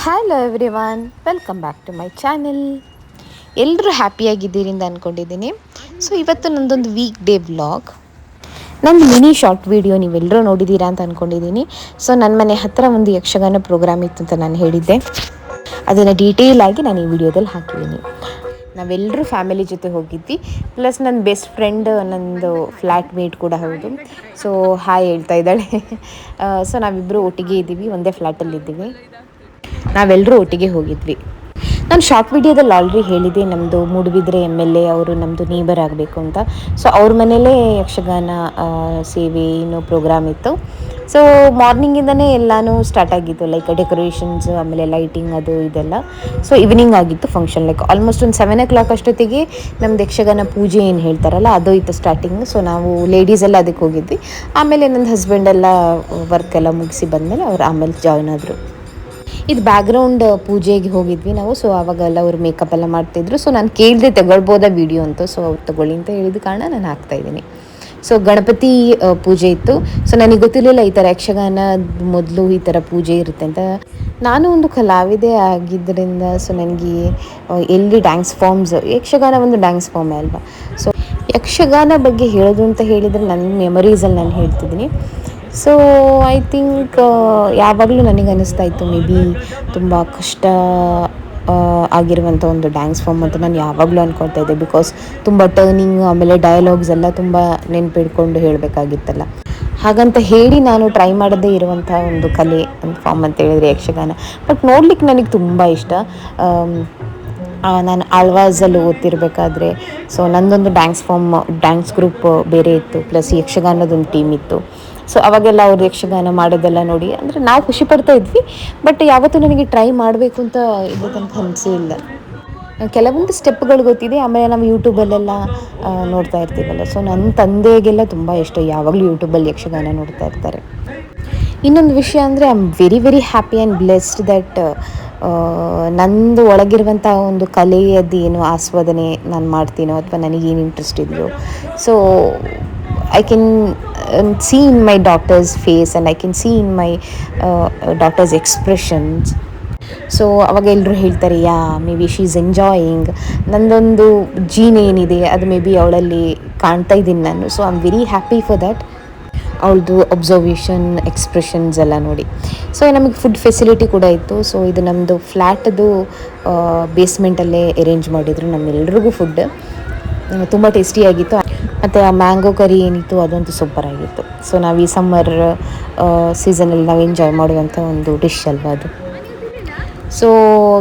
Hello everyone, welcome back to my channel. ಎಲ್ಲರೂ ಹ್ಯಾಪಿಯಾಗಿದ್ದೀರಿ ಅಂತ ಅಂದ್ಕೊಂಡಿದ್ದೀನಿ. ಸೊ ಇವತ್ತು ನನ್ನದೊಂದು ವೀಕ್ ಡೇ ವ್ಲಾಗ್, ನಂದು ಮಿನಿ ಶಾರ್ಟ್ ವಿಡಿಯೋ ನೀವೆಲ್ಲರೂ ನೋಡಿದ್ದೀರಾ ಅಂತ ಅಂದ್ಕೊಂಡಿದ್ದೀನಿ. ಸೊ ನನ್ನ ಮನೆ ಹತ್ತಿರ ಒಂದು ಯಕ್ಷಗಾನ ಪ್ರೋಗ್ರಾಮ್ ಇತ್ತು ಅಂತ ನಾನು ಹೇಳಿದ್ದೆ, ಅದನ್ನು ಡೀಟೇಲ್ ಆಗಿ ನಾನು ಈ ವಿಡಿಯೋದಲ್ಲಿ ಹಾಕಿದ್ದೀನಿ. ನಾವೆಲ್ಲರೂ ಫ್ಯಾಮಿಲಿ ಜೊತೆ ಹೋಗಿದ್ವಿ, ಪ್ಲಸ್ ನನ್ನ ಬೆಸ್ಟ್ ಫ್ರೆಂಡ್ ನನ್ನದು ಫ್ಲ್ಯಾಟ್ ಮೇಟ್ ಕೂಡ ಹೌದು. ಸೊ ಹಾಯ್ ಹೇಳ್ತಾ ಇದ್ದಾಳೆ. ಸೊ ನಾವಿಬ್ಬರು ಒಟ್ಟಿಗೆ ಇದ್ದೀವಿ, ಒಂದೇ ಫ್ಲ್ಯಾಟಲ್ಲಿದ್ದೀವಿ. ನಾವೆಲ್ಲರೂ ಒಟ್ಟಿಗೆ ಹೋಗಿದ್ವಿ. ನಾನು ಶಾರ್ಟ್ ವಿಡಿಯೋದಲ್ಲಿ ಆಲ್ರೆಡಿ ಹೇಳಿದ್ದೆ, ನಮ್ಮದು ಮೂಡುಬಿದ್ರೆ MLA ಅವರು ನಮ್ಮದು ನೇಬರ್ ಆಗಬೇಕು ಅಂತ. ಸೊ ಅವ್ರ ಮನೇಲೇ ಯಕ್ಷಗಾನ ಸೇವೆ ಏನೋ ಪ್ರೋಗ್ರಾಮ್ ಇತ್ತು. ಸೊ ಮಾರ್ನಿಂಗಿಂದನೇ ಎಲ್ಲನೂ ಸ್ಟಾರ್ಟ್ ಆಗಿತ್ತು, ಲೈಕ್ ಡೆಕೋರೇಷನ್ಸ್, ಆಮೇಲೆ ಲೈಟಿಂಗ್ ಅದು ಇದೆಲ್ಲ. ಸೊ ಈವ್ನಿಂಗ್ ಆಗಿತ್ತು ಫಂಕ್ಷನ್, ಲೈಕ್ ಆಲ್ಮೋಸ್ಟ್ ಒಂದು 7 o'clock ಅಷ್ಟೊತ್ತಿಗೆ ನಮ್ದು ಯಕ್ಷಗಾನ ಪೂಜೆ ಏನು ಹೇಳ್ತಾರಲ್ಲ ಅದು ಇತ್ತು ಸ್ಟಾರ್ಟಿಂಗ್. ಸೊ ನಾವು ಲೇಡೀಸ್ ಎಲ್ಲ ಅದಕ್ಕೆ ಹೋಗಿದ್ವಿ. ಆಮೇಲೆ ನನ್ನ ಹಸ್ಬೆಂಡ್ ಎಲ್ಲ ವರ್ಕ್ ಎಲ್ಲ ಮುಗಿಸಿ ಬಂದಮೇಲೆ ಅವ್ರು ಆಮೇಲೆ ಜಾಯ್ನ್ ಆದರು. ಇದು ಬ್ಯಾಕ್ಗ್ರೌಂಡ್ ಪೂಜೆಗೆ ಹೋಗಿದ್ವಿ ನಾವು. ಸೊ ಆವಾಗೆಲ್ಲ ಅವ್ರು ಮೇಕಪ್ ಎಲ್ಲ ಮಾಡ್ತಾಯಿದ್ರು. ಸೊ ನಾನು ಕೇಳಿದೆ ತಗೊಳ್ಬೋದಾ ವೀಡಿಯೋ ಅಂತ. ಸೊ ಅವ್ರು ತಗೊಳ್ಳಿ ಅಂತ ಹೇಳಿದ ಕಾರಣ ನಾನು ಹಾಕ್ತಾಯಿದ್ದೀನಿ. ಸೊ ಗಣಪತಿ ಪೂಜೆ ಇತ್ತು. ಸೊ ನನಗೆ ಗೊತ್ತಿರಲಿಲ್ಲ ಈ ಥರ ಯಕ್ಷಗಾನ ಮೊದಲು ಈ ಥರ ಪೂಜೆ ಇರುತ್ತೆ ಅಂತ. ನಾನು ಒಂದು ಕಲಾವಿದೆ ಆಗಿದ್ದರಿಂದ ಸೊ ನನಗೆ ಎಲ್ಲಿ ಡ್ಯಾನ್ಸ್ ಫಾರ್ಮ್ಸ್, ಯಕ್ಷಗಾನ ಒಂದು ಡ್ಯಾನ್ಸ್ ಫಾರ್ಮೇ ಅಲ್ವಾ. ಸೊ ಯಕ್ಷಗಾನ ಬಗ್ಗೆ ಹೇಳೋದು ಅಂತ ಹೇಳಿದರೆ ನನ್ನ ಮೆಮೊರೀಸಲ್ಲಿ ನಾನು ಹೇಳ್ತಿದ್ದೀನಿ. ಸೊ ಐ ಥಿಂಕ್ ಯಾವಾಗಲೂ ನನಗೆ ಅನ್ನಿಸ್ತಾ ಇತ್ತು, ಮೇ ಬಿ ತುಂಬ ಕಷ್ಟ ಆಗಿರುವಂಥ ಒಂದು ಡ್ಯಾನ್ಸ್ ಫಾರ್ಮ್ ಅಂತ ನಾನು ಯಾವಾಗಲೂ ಅಂದ್ಕೊಳ್ತಾ ಇದ್ದೆ. ಬಿಕಾಸ್ ತುಂಬ ಟರ್ನಿಂಗ್, ಆಮೇಲೆ ಡಯಲಾಗ್ಸ್ ಎಲ್ಲ ತುಂಬ ನೆನ್ಪಿಡ್ಕೊಂಡು ಹೇಳಬೇಕಾಗಿತ್ತಲ್ಲ. ಹಾಗಂತ ಹೇಳಿ ನಾನು ಟ್ರೈ ಮಾಡದೇ ಇರುವಂಥ ಒಂದು ಕಲೆ, ಒಂದು ಫಾರ್ಮ್ ಅಂತ ಹೇಳಿದರೆ ಯಕ್ಷಗಾನ. ಬಟ್ ನೋಡ್ಲಿಕ್ಕೆ ನನಗೆ ತುಂಬ ಇಷ್ಟ. ನಾನು ಆಳ್ವಾಸಲ್ಲಿ ಓದ್ತಿರ್ಬೇಕಾದ್ರೆ ಸೊ ನನ್ನದೊಂದು ಡ್ಯಾನ್ಸ್ ಗ್ರೂಪ್ ಬೇರೆ ಇತ್ತು, ಪ್ಲಸ್ ಯಕ್ಷಗಾನದೊಂದು ಟೀಮ್ ಇತ್ತು. ಸೊ ಅವಾಗೆಲ್ಲ ಅವ್ರು ಯಕ್ಷಗಾನ ಮಾಡೋದೆಲ್ಲ ನೋಡಿ ಅಂದರೆ ನಾವು ಖುಷಿ ಪಡ್ತಾ ಇದ್ವಿ. ಬಟ್ ಯಾವತ್ತೂ ನನಗೆ ಟ್ರೈ ಮಾಡಬೇಕು ಅಂತ ಇಲ್ಲಿ ತನಕ ಅನಿಸೇ ಇಲ್ಲ. ಕೆಲವೊಂದು ಸ್ಟೆಪ್ಗಳು ಗೊತ್ತಿದೆ, ಆಮೇಲೆ ನಾವು ಯೂಟ್ಯೂಬಲ್ಲೆಲ್ಲ ನೋಡ್ತಾ ಇರ್ತೀವಲ್ಲ. ಸೊ ನನ್ನ ತಂದೆಗೆಲ್ಲ ತುಂಬ ಇಷ್ಟ, ಯಾವಾಗಲೂ ಯೂಟ್ಯೂಬಲ್ಲಿ ಯಕ್ಷಗಾನ ನೋಡ್ತಾ ಇರ್ತಾರೆ. ಇನ್ನೊಂದು ವಿಷಯ ಅಂದರೆ I am very very happy and blessed that ನಂದು ಒಳಗಿರುವಂಥ ಒಂದು ಕಲೆಯದ್ದು ಏನು ಆಸ್ವಾದನೆ ನಾನು ಮಾಡ್ತೀನೋ ಅಥವಾ ನನಗೇನು ಇಂಟ್ರೆಸ್ಟ್ ಇದೆಯೋ, so I can see in my daughter's face and I can see in my daughter's expressions. So ಅವಾಗ ಎಲ್ಲರೂ ಹೇಳ್ತಾರೆ, may be she is enjoying. ನನ್ನದೊಂದು ಜೀನ್ ಏನಿದೆ ಅದು ಮೇ ಬಿ ಅವಳಲ್ಲಿ ಕಾಣ್ತಾ ಇದ್ದೀನಿ ನಾನು. So I am very happy for that. ಅವಳದು ಅಬ್ಸರ್ವೇಷನ್, ಎಕ್ಸ್ಪ್ರೆಷನ್ಸ್ ಎಲ್ಲ ನೋಡಿ. ಸೊ ನಮಗೆ ಫುಡ್ ಫೆಸಿಲಿಟಿ ಕೂಡ ಇತ್ತು. ಸೊ ಇದು ನಮ್ಮದು ಫ್ಲ್ಯಾಟದು ಬೇಸ್ಮೆಂಟಲ್ಲೇ ಅರೇಂಜ್ ಮಾಡಿದರು ನಮ್ಮೆಲ್ಲರಿಗೂ ಫುಡ್. ತುಂಬ ಟೇಸ್ಟಿಯಾಗಿತ್ತು. ಮತ್ತು ಆ ಮ್ಯಾಂಗೋ ಕರಿ ಏನಿತ್ತು ಅದಂತೂ ಸೂಪರಾಗಿತ್ತು. ಸೊ ನಾವು ಈ ಸಮ್ಮರ್ ಸೀಸನಲ್ಲಿ ನಾವು ಎಂಜಾಯ್ ಮಾಡುವಂಥ ಒಂದು ಡಿಶ್ ಅಲ್ವಾ ಅದು. ಸೊ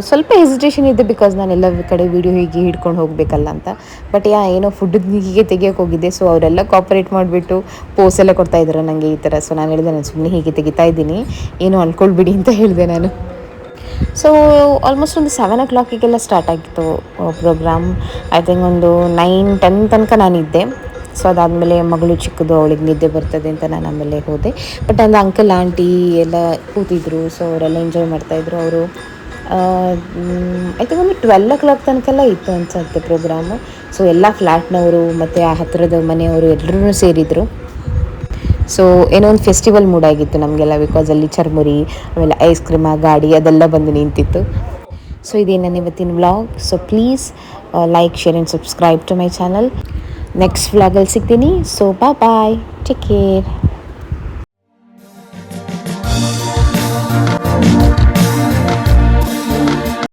ಸ್ವಲ್ಪ ಹೆಸಿಟೇಷನ್ ಇದೆ, ಬಿಕಾಸ್ ನಾನು ಎಲ್ಲ ಕಡೆ ವೀಡಿಯೋ ಹೀಗೆ ಹಿಡ್ಕೊಂಡು ಹೋಗಬೇಕಲ್ಲ ಅಂತ. ಬಟ್ ಏನೋ ಫುಡ್ ಹೀಗೆ ತೆಗಿಯೋಕೆ ಹೋಗಿದ್ದೆ. ಸೊ ಅವರೆಲ್ಲ ಕಾಪ್ರೇಟ್ ಮಾಡಿಬಿಟ್ಟು ಪೋಸ್ ಎಲ್ಲ ಕೊಡ್ತಾಯಿದ್ರು ನನಗೆ ಈ ಥರ. ಸೊ ನಾನು ಹೇಳಿದೆ, ನಾನು ಸುಮ್ಮನೆ ಹೀಗೆ ತೆಗಿತಾ ಇದ್ದೀನಿ, ಏನೋ ಅಂದ್ಕೊಳ್ಬಿಡಿ ಅಂತ ಹೇಳಿದೆ ನಾನು. ಸೊ ಆಲ್ಮೋಸ್ಟ್ ಒಂದು 7 o'clock ಸ್ಟಾರ್ಟ್ ಆಗಿತ್ತು ಪ್ರೋಗ್ರಾಮ್. ಐ ಥಿಂಕ್ ಒಂದು 9-10 ತನಕ ನಾನಿದ್ದೆ. ಸೊ ಅದಾದಮೇಲೆ ಮಗಳು ಚಿಕ್ಕದು, ಅವಳಿಗೆ ನಿದ್ದೆ ಬರ್ತದೆ ಅಂತ ನಾನು ಆಮೇಲೆ ಹೋದೆ. ಬಟ್ ಒಂದು ಅಂಕಲ್ ಆಂಟಿ ಎಲ್ಲ ಕೂತಿದ್ರು. ಸೊ ಅವರೆಲ್ಲ ಎಂಜಾಯ್ ಮಾಡ್ತಾಯಿದ್ರು. ಅವರು ಐ ಥಿಂಕ್ ಒಂದು 12 o'clock ತನಕ ಇತ್ತು ಅನ್ಸುತ್ತೆ ಪ್ರೋಗ್ರಾಮು. ಸೊ ಎಲ್ಲ ಫ್ಲ್ಯಾಟ್ನವರು ಮತ್ತು ಆ ಹತ್ತಿರದ ಮನೆಯವರು ಎಲ್ಲರೂ ಸೇರಿದರು. ಸೊ ಏನೋ ಒಂದು ಫೆಸ್ಟಿವಲ್ ಮೂಡ್ ಆಗಿತ್ತು ನಮಗೆಲ್ಲ, ಬಿಕಾಸ್ ಅಲ್ಲಿ ಚರ್ಮುರಿ, ಆಮೇಲೆ ಐಸ್ ಕ್ರೀಮ್, ಗಾಡಿ ಅದೆಲ್ಲ ಬಂದು ನಿಂತಿತ್ತು. ಸೊ ಇದೇ ನನ್ನ ಇವತ್ತಿನ vlog. So please like, share and subscribe to my channel. Next ವ್ಲಾಗಲ್ಲಿ ಸಿಗ್ತೀನಿ. So bye, take care.